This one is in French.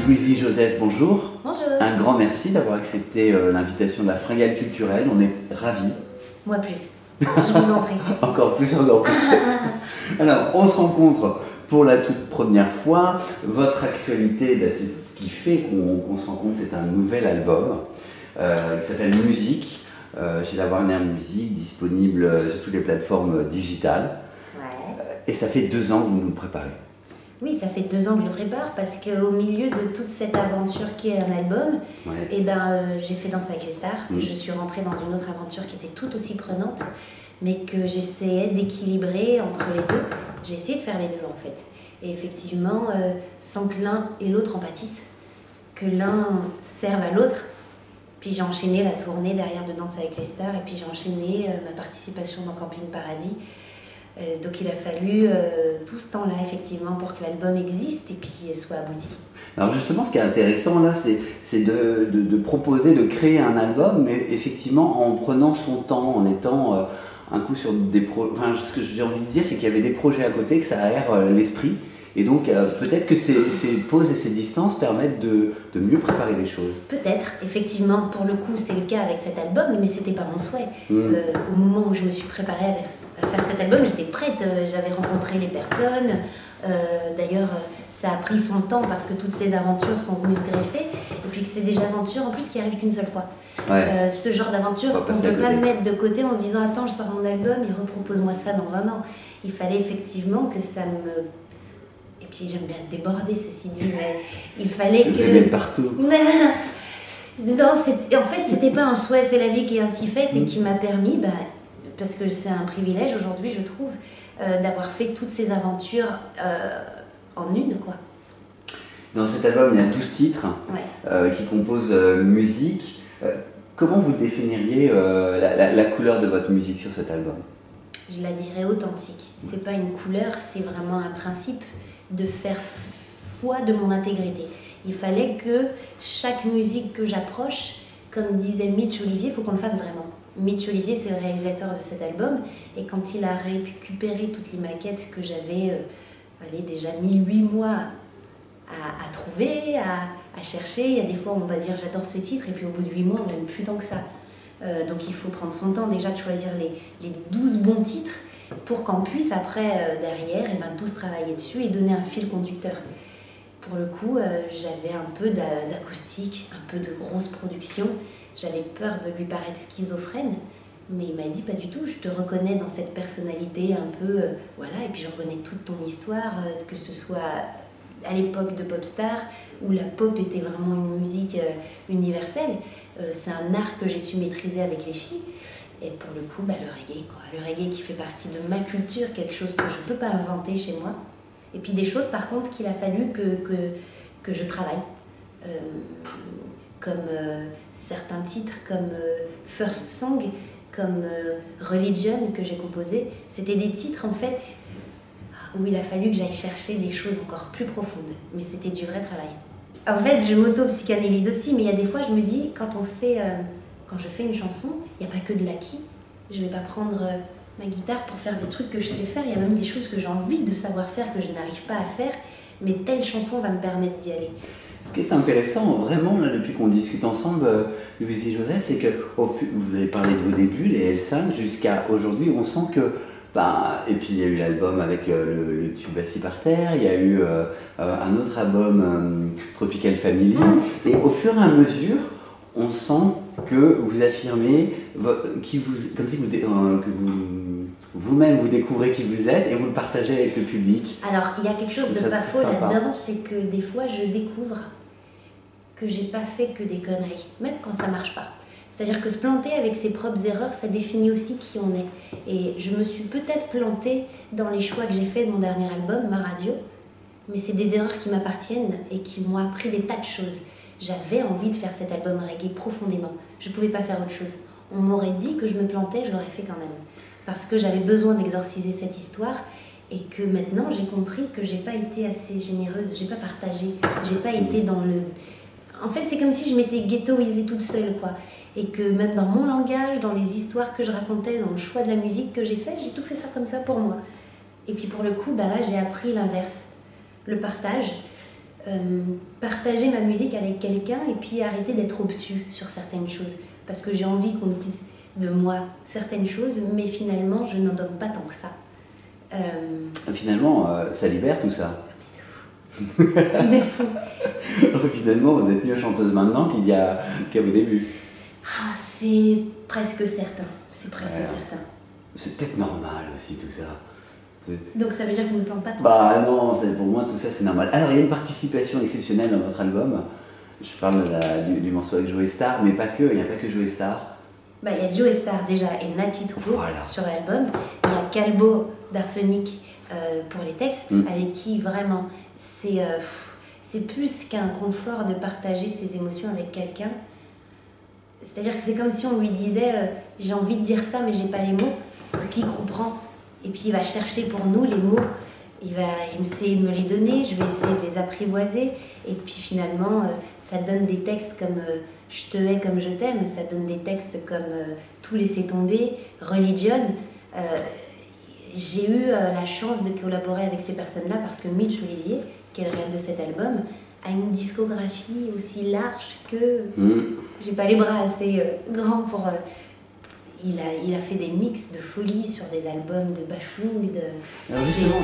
Louisie Joseph, bonjour. Bonjour. Un grand merci d'avoir accepté l'invitation de la Fringale culturelle. On est ravis. Moi plus. Je vous en prie. Encore plus, encore plus. Alors, on se rencontre pour la toute première fois. Votre actualité, c'est ce qui fait qu'on se rencontre. C'est un nouvel album qui s'appelle Musique, chez la Warner Music, disponible sur toutes les plateformes digitales. Ouais. Et ça fait 2 ans que vous nous le préparez. Oui, ça fait 2 ans que je le prépare parce qu'au milieu de toute cette aventure qui est un album, Ouais. j'ai fait Danse avec les stars. Je suis rentrée dans une autre aventure qui était tout aussi prenante, mais que j'essayais d'équilibrer entre les deux. J'ai essayé de faire les deux en fait. Et effectivement, sans que l'un et l'autre en pâtissent, que l'un serve à l'autre. Puis j'ai enchaîné la tournée derrière de Danse avec les stars et puis j'ai enchaîné ma participation dans Camping Paradis. Donc il a fallu tout ce temps-là effectivement pour que l'album existe et puis soit abouti. Alors justement, ce qui est intéressant là, c'est de proposer, de créer un album, mais effectivement en prenant son temps, en étant un coup sur des projets. Enfin, ce que j'ai envie de dire, c'est qu'il y avait des projets à côté, que ça aère l'esprit. Et donc peut-être que ces pauses et ces distances permettent de mieux préparer les choses. Peut-être, effectivement, pour le coup c'est le cas avec cet album, mais c'était pas mon souhait. Au moment où je me suis préparée à faire cet album, j'étais prête, j'avais rencontré les personnes. D'ailleurs, ça a pris son temps parce que toutes ces aventures sont venues se greffer. Et puis que c'est des aventures en plus qui arrivent qu'une seule fois. Ouais. Ce genre d'aventure qu'on ne peut pas mettre de côté en se disant « Attends, je sors mon album et repropose-moi ça dans 1 an ». Il fallait effectivement que ça me... Et puis j'aime bien déborder, ceci dit, mais il fallait Vous que... aimez partout. Non, en fait, c'était pas un souhait, c'est la vie qui est ainsi faite et qui m'a permis, parce que c'est un privilège aujourd'hui, je trouve, d'avoir fait toutes ces aventures en une, quoi. Dans cet album, il y a 12 titres qui composent musique. Comment vous définiriez la couleur de votre musique sur cet album? Je la dirais authentique. C'est pas une couleur, c'est vraiment un principe de faire foi de mon intégrité. Il fallait que chaque musique que j'approche, comme disait Mitch Olivier, il faut qu'on le fasse vraiment. Mitch Olivier, c'est le réalisateur de cet album, et quand il a récupéré toutes les maquettes que j'avais déjà mis 8 mois à trouver, à chercher, il y a des fois on va dire j'adore ce titre, et puis au bout de 8 mois on n'aime plus tant que ça. Donc il faut prendre son temps déjà de choisir les 12 bons titres pour qu'on puisse après, derrière, tous travailler dessus et donner un fil conducteur. Pour le coup, j'avais un peu d'acoustique, un peu de grosse production. J'avais peur de lui paraître schizophrène, mais il m'a dit pas du tout, je te reconnais dans cette personnalité un peu, voilà, et puis je reconnais toute ton histoire, que ce soit à l'époque de Popstar, où la pop était vraiment une musique universelle. C'est un art que j'ai su maîtriser avec les filles. Et pour le coup, le reggae, quoi. Le reggae qui fait partie de ma culture, quelque chose que je ne peux pas inventer chez moi. Et puis des choses, par contre, qu'il a fallu que je travaille. Comme certains titres, comme First Song, comme Religion, que j'ai composé. C'était des titres, en fait, où il a fallu que j'aille chercher des choses encore plus profondes. Mais c'était du vrai travail. En fait, je m'auto-psychanalyse aussi, mais il y a des fois, je me dis, quand je fais une chanson, il n'y a pas que de l'acquis. Je ne vais pas prendre ma guitare pour faire des trucs que je sais faire. Il y a même des choses que j'ai envie de savoir faire, que je n'arrive pas à faire, mais telle chanson va me permettre d'y aller. Ce qui est intéressant, vraiment, là, depuis qu'on discute ensemble, Louisie Joseph, c'est que vous avez parlé de vos débuts, les L5, jusqu'à aujourd'hui, on sent que... et puis il y a eu l'album avec le tube Assis par terre, il y a eu un autre album, Tropical Family, et au fur et à mesure, on sent que vous affirmez, comme si vous-même vous découvrez qui vous êtes et vous le partagez avec le public. Alors il y a quelque chose de pas faux là-dedans, c'est que des fois je découvre que j'ai pas fait que des conneries, même quand ça marche pas. C'est-à-dire que se planter avec ses propres erreurs, ça définit aussi qui on est. Et je me suis peut-être plantée dans les choix que j'ai faits de mon dernier album, Ma Radio, mais c'est des erreurs qui m'appartiennent et qui m'ont appris des tas de choses. J'avais envie de faire cet album reggae profondément. Je ne pouvais pas faire autre chose. On m'aurait dit que je me plantais, je l'aurais fait quand même. Parce que j'avais besoin d'exorciser cette histoire et que maintenant j'ai compris que j'ai pas été assez généreuse, j'ai pas partagé, j'ai pas été dans le... En fait, c'est comme si je m'étais ghettoisée toute seule, quoi. Et que même dans mon langage, dans les histoires que je racontais, dans le choix de la musique que j'ai fait, j'ai tout fait ça comme ça pour moi. Et puis pour le coup, là j'ai appris l'inverse. Le partage, partager ma musique avec quelqu'un et puis arrêter d'être obtus sur certaines choses. Parce que j'ai envie qu'on me dise de moi certaines choses, mais finalement, je n'en donne pas tant que ça. Finalement, ça libère tout ça. Mais de fou. Finalement, vous êtes mieux chanteuse maintenant qu'à vos débuts. Ah, c'est presque certain. C'est presque certain. C'est peut-être normal aussi tout ça. Donc ça veut dire qu'on ne plante pas tant Bah non, pour moi tout ça c'est normal. Alors il y a une participation exceptionnelle dans votre album. Je parle du morceau avec Joey Starr, mais pas que, il n'y a pas que Joey Starr. Bah, il y a Joey Starr déjà et Nati Togo sur l'album. Il y a Calbo d'Arsenic pour les textes, avec qui vraiment c'est plus qu'un confort de partager ses émotions avec quelqu'un. C'est-à-dire que c'est comme si on lui disait j'ai envie de dire ça mais j'ai pas les mots, et puis il comprend. Et puis il va chercher pour nous les mots, il va essayer de me les donner, je vais essayer de les apprivoiser. Et puis finalement, ça donne des textes comme Je te hais comme je t'aime, ça donne des textes comme Tout laisser tomber, Religion. J'ai eu la chance de collaborer avec ces personnes-là parce que Mitch Olivier, qui est le réel de cet album, a une discographie aussi large que... J'ai pas les bras assez grands pour... Il a fait des mix de folie sur des albums de Bachung, Alors justement,